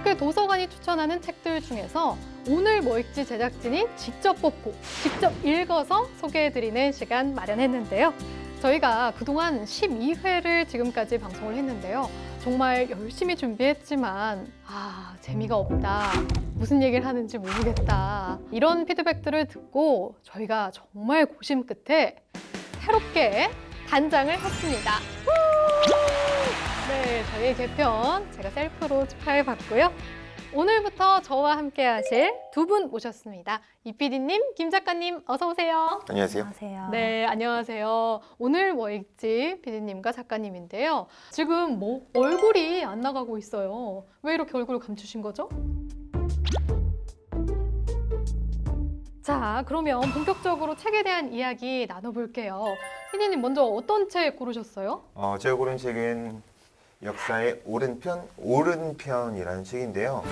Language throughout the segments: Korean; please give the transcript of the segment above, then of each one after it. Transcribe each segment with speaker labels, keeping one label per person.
Speaker 1: 이렇게 도서관이 추천하는 책들 중에서 오늘 뭐 읽지 제작진이 직접 뽑고 직접 읽어서 소개해드리는 시간 마련했는데요. 저희가 그동안 12회를 지금까지 방송을 했는데요. 정말 열심히 준비했지만 재미가 없다. 무슨 얘기를 하는지 모르겠다. 이런 피드백들을 듣고 저희가 정말 고심 끝에 새롭게 단장을 했습니다. 네, 저희의 개편 제가 셀프로 축하해봤고요. 오늘부터 저와 함께 하실 두 분 모셨습니다. 이 PD님, 김 작가님 어서 오세요.
Speaker 2: 안녕하세요.
Speaker 3: 안녕하세요.
Speaker 1: 네, 안녕하세요. 오늘 뭐 읽지 PD님과 작가님인데요. 지금 뭐 얼굴이 안 나가고 있어요. 왜 이렇게 얼굴을 감추신 거죠? 자, 그러면 본격적으로 책에 대한 이야기 나눠볼게요. PD님 먼저 어떤 책 고르셨어요?
Speaker 2: 제가 고른 책은 역사의 오른편이라는 책인데요.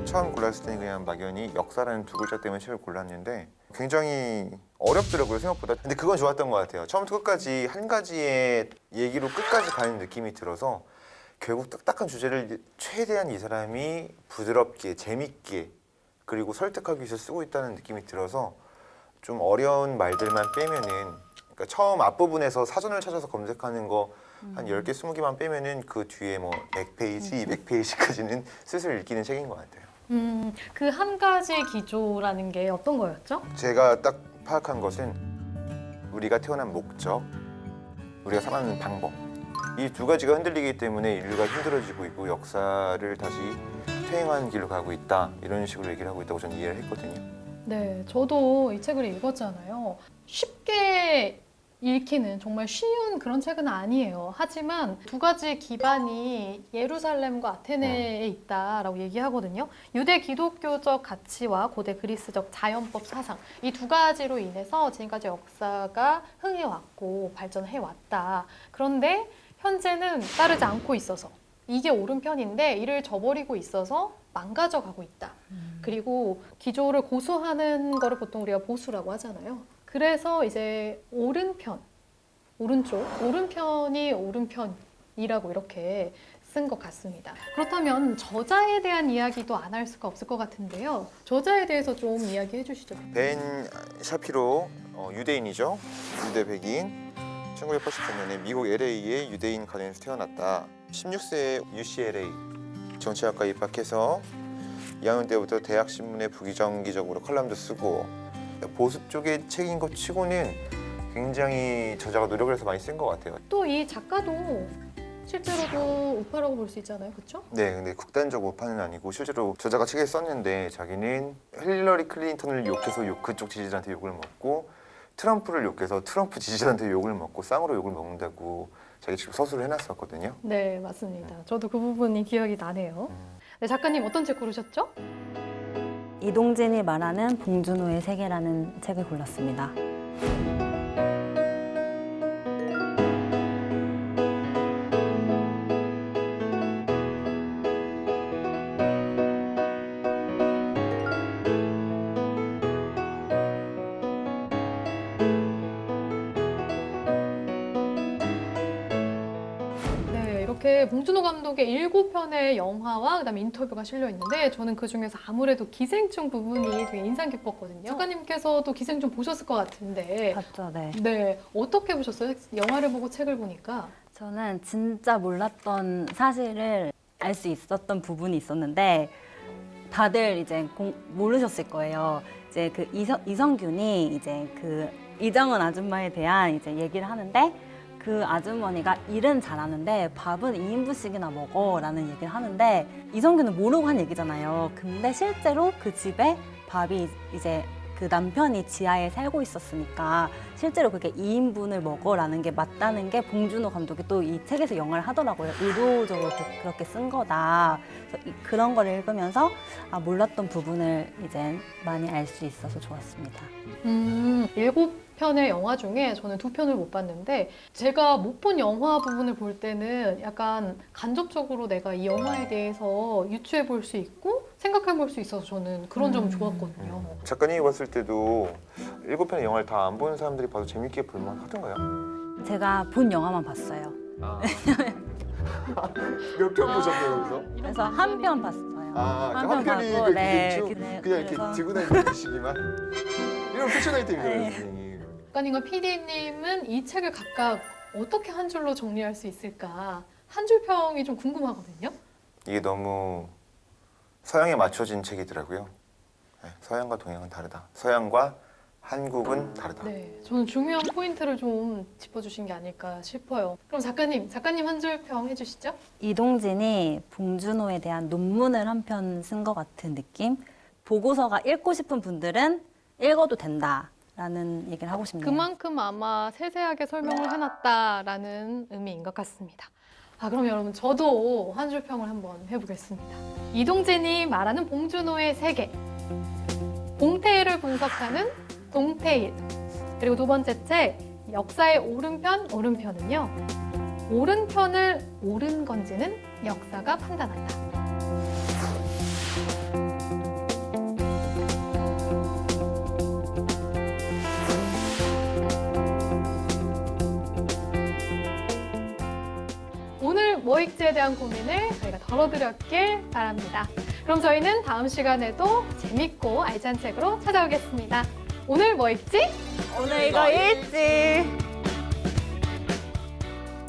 Speaker 2: 처음 골랐을 때는 그냥 막연히 역사라는 두 글자 때문에 책을 골랐는데 굉장히 어렵더라고요, 생각보다. 근데 그건 좋았던 것 같아요. 처음부터 끝까지 한 가지의 얘기로 끝까지 가는 느낌이 들어서 결국 딱딱한 주제를 최대한 이 사람이 부드럽게, 재밌게 그리고 설득하기 위해서 쓰고 있다는 느낌이 들어서 좀 어려운 말들만 빼면은, 그러니까 처음 앞부분에서 사전을 찾아서 검색하는 거 한 10개, 20개만 빼면은 그 뒤에 뭐 100페이지, 200페이지까지는 슬슬 읽히는 책인 것 같아요.
Speaker 1: 그 한 가지 기조라는 게 어떤 거였죠?
Speaker 2: 제가 딱 파악한 것은 우리가 태어난 목적, 우리가 살아가는 방법, 이 두 가지가 흔들리기 때문에 인류가 힘들어지고 있고 역사를 다시 퇴행하는 길로 가고 있다, 이런 식으로 얘기를 하고 있다고 저는 이해를 했거든요.
Speaker 1: 네, 저도 이 책을 읽었잖아요. 쉽게 읽히는 정말 쉬운 그런 책은 아니에요. 하지만 두 가지 기반이 예루살렘과 아테네에 있다라고 얘기하거든요. 유대 기독교적 가치와 고대 그리스적 자연법 사상, 이 두 가지로 인해서 지금까지 역사가 흥해왔고 발전해왔다. 그런데 현재는 따르지 않고 있어서 이게 오른편인데 이를 저버리고 있어서 망가져가고 있다. 그리고 기조를 고수하는 거를 보통 우리가 보수라고 하잖아요. 그래서 이제 오른편이 오른편이라고 이렇게 쓴 것 같습니다. 그렇다면 저자에 대한 이야기도 안 할 수가 없을 것 같은데요. 저자에 대해서 좀 이야기해 주시죠.
Speaker 2: 벤 샤피로, 유대인이죠. 유대 백인. 1983년에 미국 LA의 유대인 가정에서 태어났다. 16세에 UCLA 정치학과 입학해서 2학년 때부터 대학 신문에 부정기적으로 컬럼도 쓰고, 보수 쪽의 책인 것 치고는 굉장히 저자가 노력을 해서 많이 쓴 것 같아요.
Speaker 1: 또 이 작가도 실제로도 우파라고 볼 수 있잖아요. 그렇죠?
Speaker 2: 네, 근데 극단적 우파는 아니고 실제로 저자가 책에 썼는데 자기는 힐러리 클린턴을 욕해서 그쪽 지지자한테 욕을 먹고 트럼프를 욕해서 트럼프 지지자한테 욕을 먹고 쌍으로 욕을 먹는다고 자기 직접 서술을 해놨었거든요.
Speaker 1: 네, 맞습니다. 저도 그 부분이 기억이 나네요. 네, 작가님 어떤 책 고르셨죠?
Speaker 3: 이동진이 말하는 봉준호의 세계라는 책을 골랐습니다.
Speaker 1: 이렇게 봉준호 감독의 7편의 영화와 그다음에 인터뷰가 실려 있는데 저는 그 중에서 아무래도 기생충 부분이 되게 인상 깊었거든요. 작가님께서도 기생충 보셨을 것 같은데
Speaker 3: 봤죠, 네.
Speaker 1: 네, 어떻게 보셨어요? 영화를 보고 책을 보니까.
Speaker 3: 저는 진짜 몰랐던 사실을 알 수 있었던 부분이 있었는데 다들 이제 모르셨을 거예요. 이제 그 이성균이 이제 그 이정은 아줌마에 대한 이제 얘기를 하는데 그 아주머니가 일은 잘하는데 밥은 2인분씩이나 먹어라는 얘기를 하는데 이성균은 모르고 한 얘기잖아요. 근데 실제로 그 집에 밥이 이제 그 남편이 지하에 살고 있었으니까 실제로 그게 2인분을 먹어라는 게 맞다는 게 봉준호 감독이 또 이 책에서 영화를 하더라고요. 의도적으로 그렇게 쓴 거다. 그래서 그런 걸 읽으면서 몰랐던 부분을 이제 많이 알 수 있어서 좋았습니다.
Speaker 1: 7편의 영화 중에 저는 2편을 못 봤는데 제가 못 본 영화 부분을 볼 때는 약간 간접적으로 내가 이 영화에 대해서 유추해 볼 수 있고 생각해 볼 수 있어서 저는 그런 점이 좋았거든요.
Speaker 2: 작가님이 봤을 때도 7편의 영화를 다 안 본 사람들이 봐도 재밌게 볼만 하던가요?
Speaker 3: 제가 본 영화만 봤어요.
Speaker 2: 몇 편 보셨나요, 여기서?
Speaker 3: 그래서 한 편 봤어요.
Speaker 2: 한 편이
Speaker 3: 봤고,
Speaker 2: 그냥 이렇게
Speaker 3: 그래서-
Speaker 2: 들고 다니는 시기만 이런 패션 아이템이잖아요,
Speaker 3: 네.
Speaker 2: 선생님.
Speaker 1: 작가님과 PD님은 이 책을 각각 어떻게 한 줄로 정리할 수 있을까? 한 줄 평이 좀 궁금하거든요.
Speaker 2: 이게 너무 서양에 맞춰진 책이더라고요. 네, 서양과 동양은 다르다. 서양과 한국은 다르다.
Speaker 1: 네, 저는 중요한 포인트를 좀 짚어주신 게 아닐까 싶어요. 그럼 작가님 한 줄 평 해주시죠.
Speaker 3: 이동진이 봉준호에 대한 논문을 한 편 쓴 것 같은 느낌? 보고서가 읽고 싶은 분들은 읽어도 된다라는 얘기를 하고 싶네요.
Speaker 1: 그만큼 아마 세세하게 설명을 해놨다라는 의미인 것 같습니다. 그럼 여러분 저도 한 줄 평을 한번 해보겠습니다. 이동진이 말하는 봉준호의 세계. 봉태일을 분석하는 동태일. 그리고 두 번째 책 역사의 오른편은요. 오른편을 옳은 건지는 역사가 판단한다. 오늘 뭐 읽지에 대한 고민을 저희가 덜어드렸길 바랍니다. 그럼 저희는 다음 시간에도 재밌고 알찬 책으로 찾아오겠습니다. 오늘 뭐 읽지?
Speaker 3: 오늘 이거 읽지.